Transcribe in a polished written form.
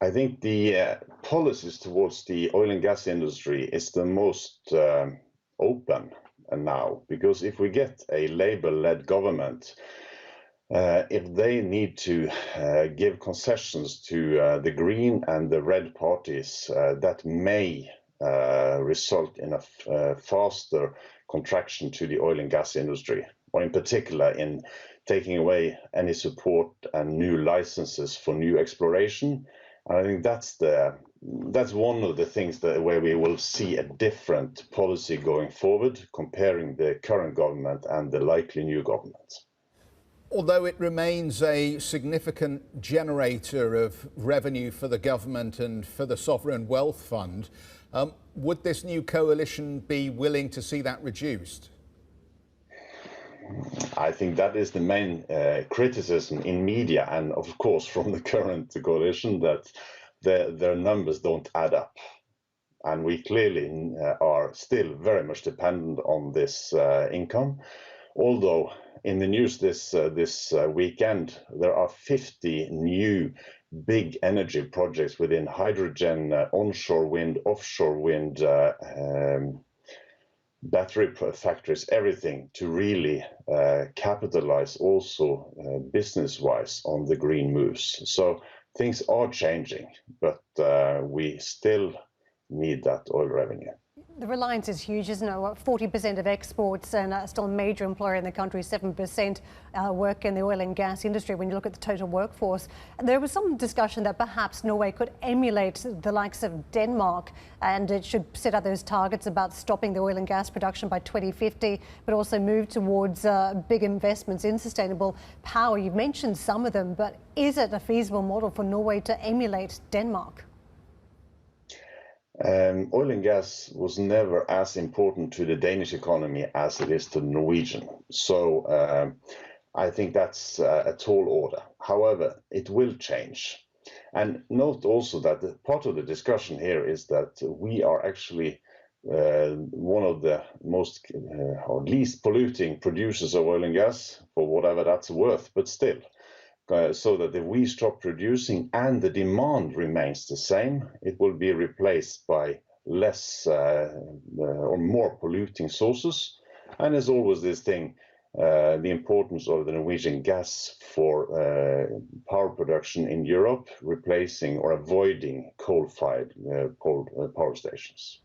I think the policies towards the oil and gas industry is the most open now, because if we get a Labour-led government, if they need to give concessions to the Green and the Red parties, that may result in a faster contraction to the oil and gas industry, or in particular in taking away any support and new licenses for new exploration. And I think that's one of the things where we will see a different policy going forward, comparing the current government and the likely new government. Although it remains a significant generator of revenue for the government and for the Sovereign Wealth Fund, would this new coalition be willing to see that reduced? I think that is the main criticism in media and, of course, from the current coalition, that their numbers don't add up. And we clearly are still very much dependent on this income. Although in the news this weekend, there are 50 new big energy projects within hydrogen, onshore wind, offshore wind, battery factories, everything to really capitalize also business-wise on the green moves. So things are changing, but we still need that oil revenue. The reliance is huge, isn't it? 40% of exports, and still a major employer in the country, 7% work in the oil and gas industry when you look at the total workforce. There was some discussion that perhaps Norway could emulate the likes of Denmark, and it should set out those targets about stopping the oil and gas production by 2050, but also move towards big investments in sustainable power. You've mentioned some of them, but is it a feasible model for Norway to emulate Denmark? Oil and gas was never as important to the Danish economy as it is to the Norwegian. So I think that's a tall order. However, it will change. And note also that part of the discussion here is that we are actually one of the most or least polluting producers of oil and gas, for whatever that's worth, but still. So that if we stop producing and the demand remains the same, it will be replaced by less or more polluting sources. And there's always this thing, the importance of the Norwegian gas for power production in Europe, replacing or avoiding coal-fired power stations.